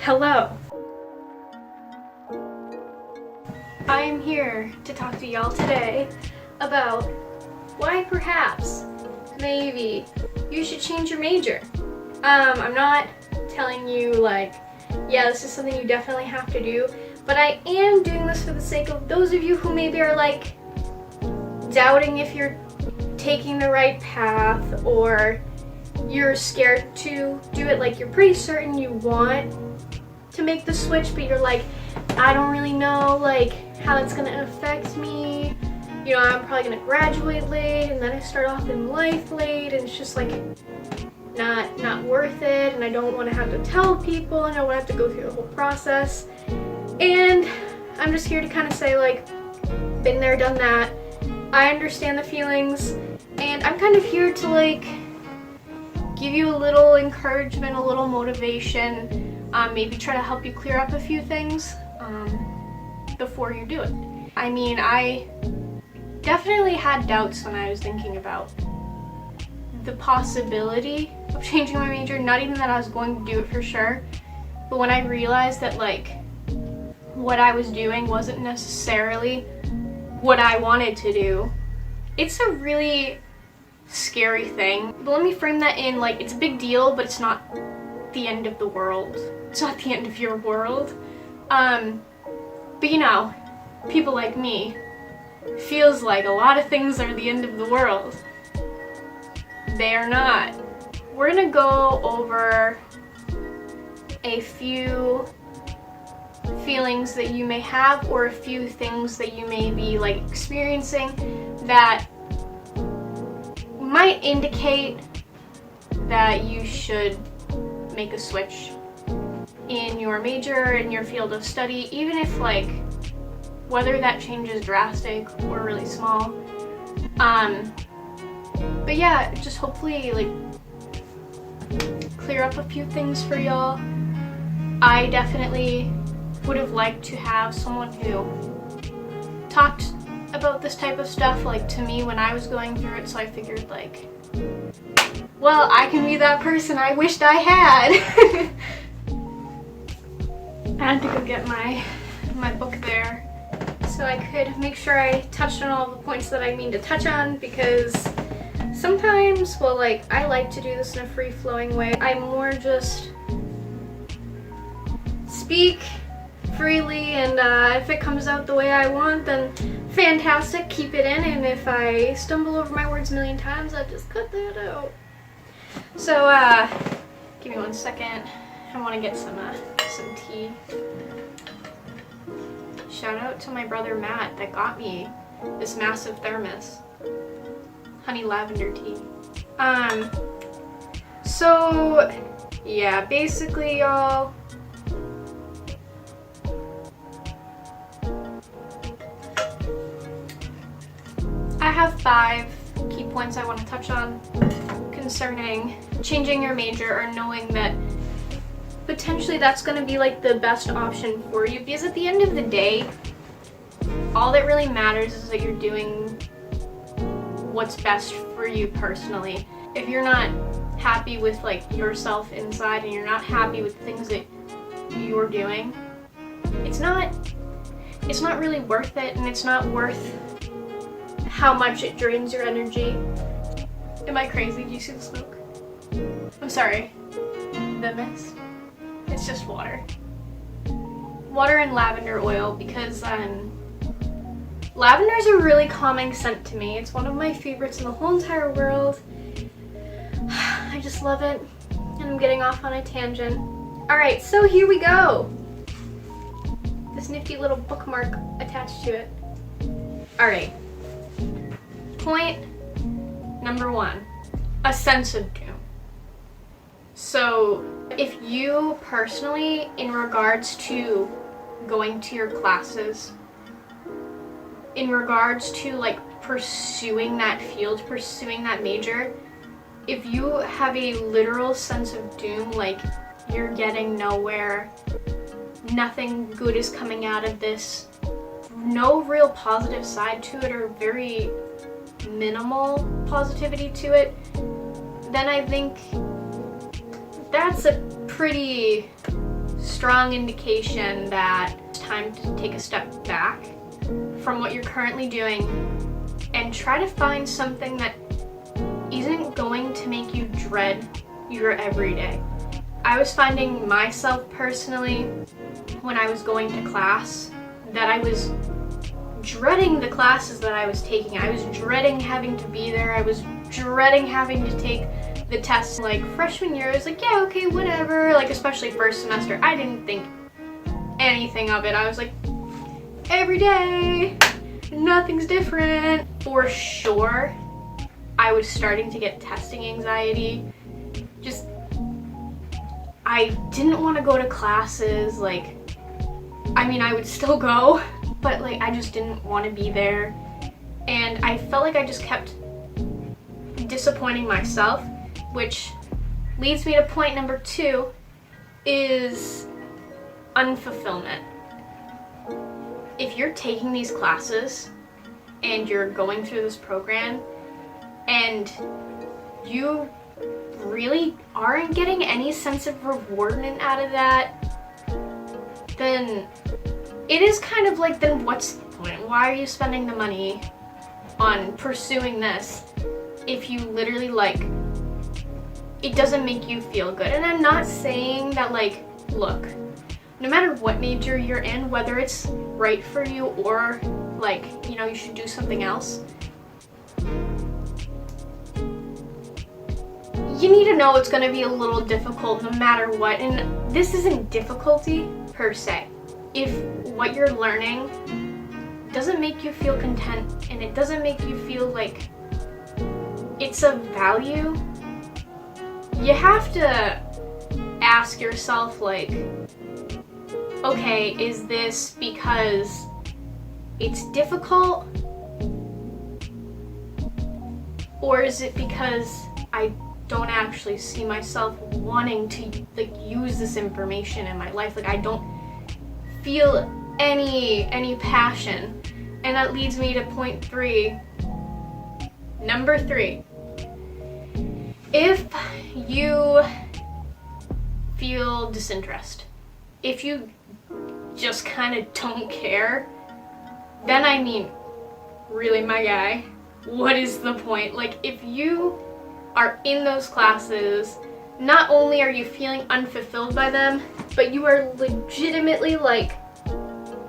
Hello. I am here to talk to y'all today about why perhaps, maybe, you should change your major. I'm not telling you like, yeah, this is something you definitely have to do, but I am doing this for the sake of those of you who maybe are like doubting if you're taking the right path, or you're scared to do it, like you're pretty certain you want to make the switch, but you're like, I don't really know like how it's gonna affect me. You know, I'm probably gonna graduate late, and then I start off in life late, and it's just like not worth it, and I don't want to have to tell people, and I don't want to have to go through the whole process. And I'm just here to kind of say, like, been there, done that. I understand the feelings, and I'm kind of here to like give you a little encouragement, a little motivation, maybe try to help you clear up a few things before you do it. I mean, I definitely had doubts when I was thinking about the possibility of changing my major, not even that I was going to do it for sure, but when I realized that like what I was doing wasn't necessarily what I wanted to do, it's a really scary thing. But let me frame that in like, it's a big deal, but it's not the end of the world. It's not the end of your world. But you know, people like me, feels like a lot of things are the end of the world. They are not. We're gonna go over a few feelings that you may have, or a few things that you may be like experiencing that might indicate that you should make a switch in your major, in your field of study, even if like whether that change is drastic or really small. But yeah, just hopefully like clear up a few things for y'all. I definitely would have liked to have someone who talked about this type of stuff like to me when I was going through it, so I figured like, well, I can be that person I wished I had. I had to go get my book there so I could make sure I touched on all the points that I mean to touch on, because sometimes, well, like, I like to do this in a free-flowing way. I more just speak freely, and if it comes out the way I want, then fantastic, keep it in, and if I stumble over my words a million times, I just cut that out. So, give me 1 second. I want to get some tea. Shout out to my brother Matt that got me this massive thermos. Honey lavender tea. So, yeah, basically, y'all, I have 5 key points I want to touch on concerning changing your major, or knowing that potentially that's going to be like the best option for you, because at the end of the day, all that really matters is that you're doing what's best for you personally. If you're not happy with like yourself inside, and you're not happy with things that you're doing, it's not really worth it, and it's not worth how much it drains your energy. Am I crazy? Do you see the smoke? I'm sorry. The mist. It's just water. Water and lavender oil, because lavender is a really calming scent to me. It's one of my favorites in the whole entire world. I just love it. And I'm getting off on a tangent. Alright, so here we go. This nifty little bookmark attached to it. Alright. Point number 1. A sense of doom. So, if you personally, in regards to going to your classes, in regards to like pursuing that field, pursuing that major, if you have a literal sense of doom, like you're getting nowhere, nothing good is coming out of this, no real positive side to it, or very minimal positivity to it, then I think that's a pretty strong indication that it's time to take a step back from what you're currently doing and try to find something that isn't going to make you dread your everyday. I was finding myself personally, when I was going to class, that I was dreading the classes that I was taking. I was dreading having to be there. I was dreading having to take the tests. Like freshman year, I was like, yeah, okay, whatever. Like especially first semester, I didn't think anything of it. I was like, every day, nothing's different. For sure, I was starting to get testing anxiety. Just, I didn't want to go to classes. Like, I mean, I would still go, but like, I just didn't want to be there. And I felt like I just kept disappointing myself, which leads me to point number 2, is unfulfillment. If you're taking these classes and you're going through this program and you really aren't getting any sense of rewardment out of that, then it is kind of like, then what's the point? Why are you spending the money on pursuing this if you literally, like, it doesn't make you feel good? And I'm not saying that, like, look, no matter what major you're in, whether it's right for you or, like, you know, you should do something else, you need to know it's going to be a little difficult no matter what. And this isn't difficulty per se. If what you're learning doesn't make you feel content and it doesn't make you feel like it's of value, you have to ask yourself, like, okay, is this because it's difficult, or is it because I don't actually see myself wanting to, like, use this information in my life? Like, I don't feel any passion. And that leads me to point 3. Number 3. If you feel disinterest, if you just kind of don't care, then I mean, really, my guy, what is the point? Like, if you are in those classes, not only are you feeling unfulfilled by them, but you are legitimately like,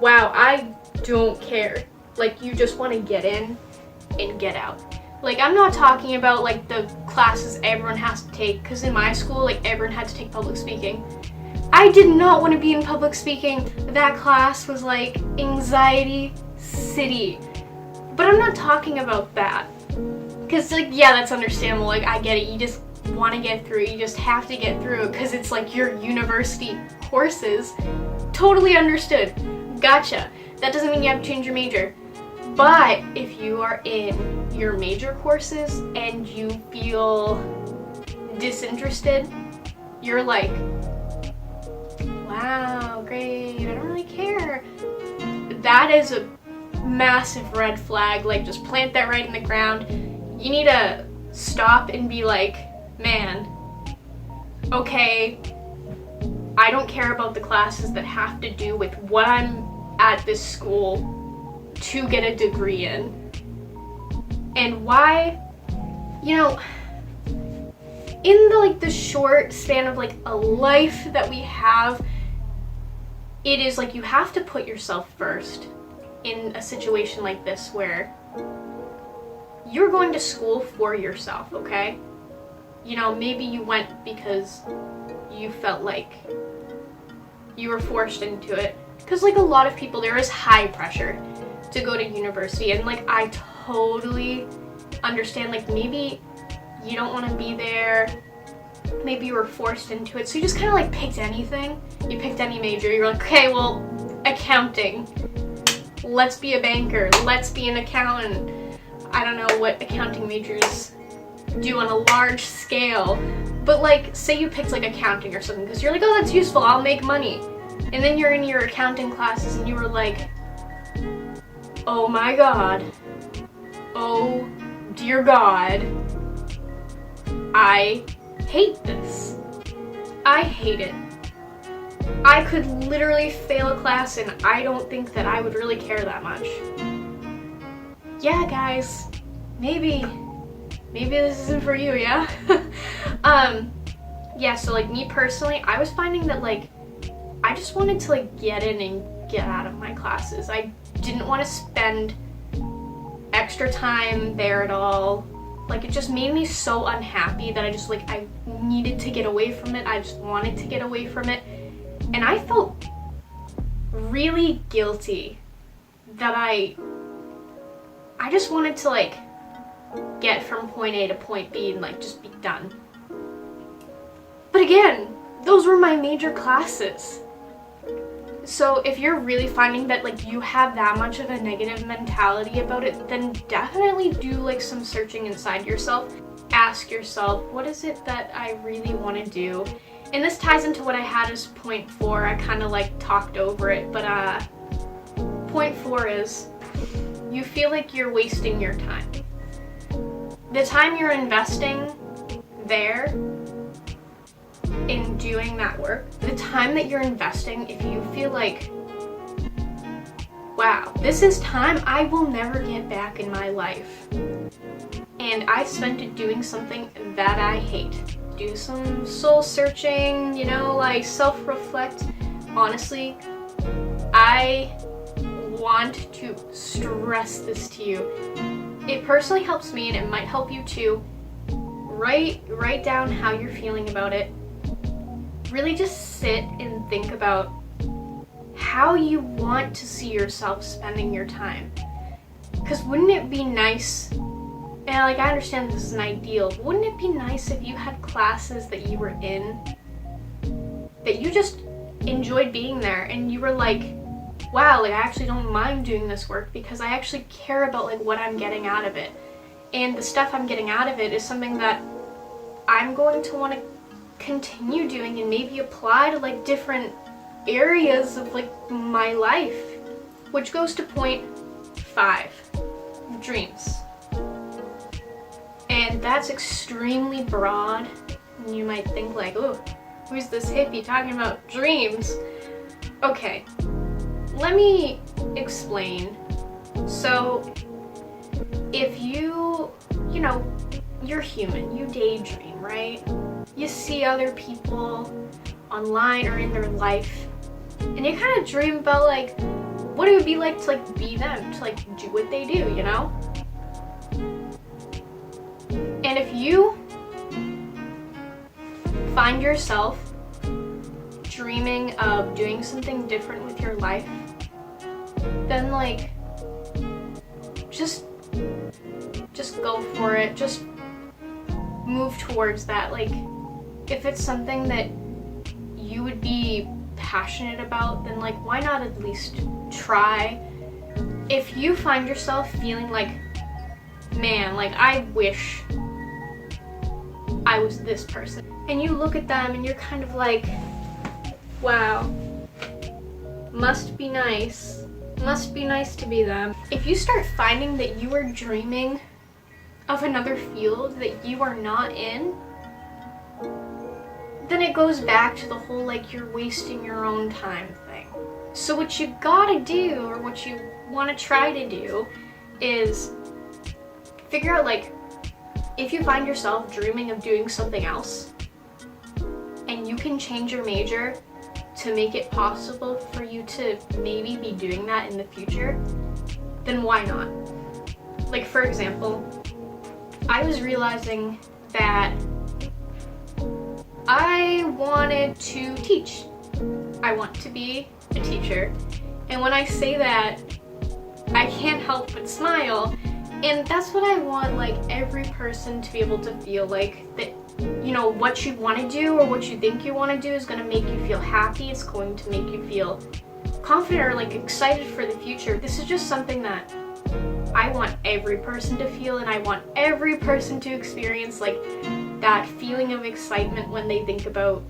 wow, I don't care. Like, you just want to get in and get out. Like, I'm not talking about, like, the classes everyone has to take, because in my school, like, everyone had to take public speaking. I did not want to be in public speaking. That class was, like, anxiety city. But I'm not talking about that. Because, like, yeah, that's understandable. Like, I get it. You just want to get through. You just have to get through because it's, like, your university courses. Totally understood. Gotcha. That doesn't mean you have to change your major. But if you are in your major courses and you feel disinterested, you're like, wow, great, I don't really care. That is a massive red flag. Like, just plant that right in the ground. You need to stop and be like, man, okay, I don't care about the classes that have to do with what I'm at this school to get a degree in. And why, you know, in the, like, the short span of, like, a life that we have, it is like you have to put yourself first in a situation like this where you're going to school for yourself, okay? You know, maybe you went because you felt like you were forced into it. Because, like, a lot of people, there is high pressure to go to university. And, like, I totally understand, like, maybe you don't want to be there. Maybe you were forced into it. So you just kind of, like, picked anything. You picked any major. You're like, okay, well, accounting. Let's be a banker. Let's be an accountant. I don't know what accounting majors do on a large scale. But, like, say you picked, like, accounting or something because you're like, oh, that's useful. I'll make money. And then you're in your accounting classes and you were like, oh my god. Oh dear God. I hate this. I hate it. I could literally fail a class and I don't think that I would really care that much. Yeah, guys, maybe this isn't for you, yeah? Yeah, so like me personally, I was finding that like I just wanted to like get in and get out of my classes. I didn't want to spend extra time there at all. Like, it just made me so unhappy that I needed to get away from it. I just wanted to get away from it. And I felt really guilty that I just wanted to like get from point A to point B and like just be done. But again, those were my major classes. So if you're really finding that like you have that much of a negative mentality about it, then definitely do like some searching inside yourself. Ask yourself, what is it that I really want to do? And this ties into what I had as point 4. I kind of like talked over it, but point 4 is you feel like you're wasting your time. The time you're investing there in doing that work, the time that you're investing, if you feel like, wow, this is time I will never get back in my life, and I spent it doing something that I hate. Do some soul searching, you know, like self-reflect. Honestly, I want to stress this to you. It personally helps me and it might help you too. Write down how you're feeling about it. Really just sit and think about how you want to see yourself spending your time. Because wouldn't it be nice, and like I understand this is an ideal, but wouldn't it be nice if you had classes that you were in that you just enjoyed being there and you were like, wow, like I actually don't mind doing this work because I actually care about like what I'm getting out of it. And the stuff I'm getting out of it is something that I'm going to want to continue doing and maybe apply to like different areas of like my life. Which goes to point 5, dreams. And that's extremely broad. And you might think like, oh, who's this hippie talking about dreams? Okay, let me explain. So if you know, you're human, you daydream, right? You see other people online or in their life, and you kind of dream about like what it would be like to like be them, to like do what they do, you know? And if you find yourself dreaming of doing something different with your life, then like just go for it. Just move towards that. Like, if it's something that you would be passionate about, then like why not at least try? If you find yourself feeling like, man, like I wish I was this person, and you look at them and you're kind of like, wow, must be nice to be them. If you start finding that you are dreaming of another field that you are not in, then it goes back to the whole like you're wasting your own time thing. So what you gotta do, or what you want to try to do, is figure out like, if you find yourself dreaming of doing something else and you can change your major to make it possible for you to maybe be doing that in the future, then why not? Like, for example, I was realizing that I wanted to teach. I want to be a teacher. And when I say that, I can't help but smile. And that's what I want, like, every person to be able to feel like, that, you know, what you want to do or what you think you want to do is going to make you feel happy. It's going to make you feel confident or like excited for the future. This is just something that I want every person to feel, and I want every person to experience like that feeling of excitement when they think about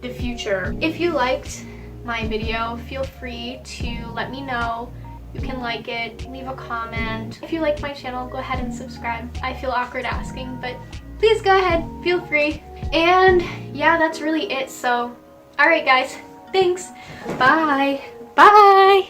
the future. If you liked my video, feel free to let me know. You can like it, leave a comment. If you like my channel, go ahead and subscribe. I feel awkward asking, but please go ahead, feel free. And yeah, that's really it. So I Alright guys, thanks. Bye. Bye.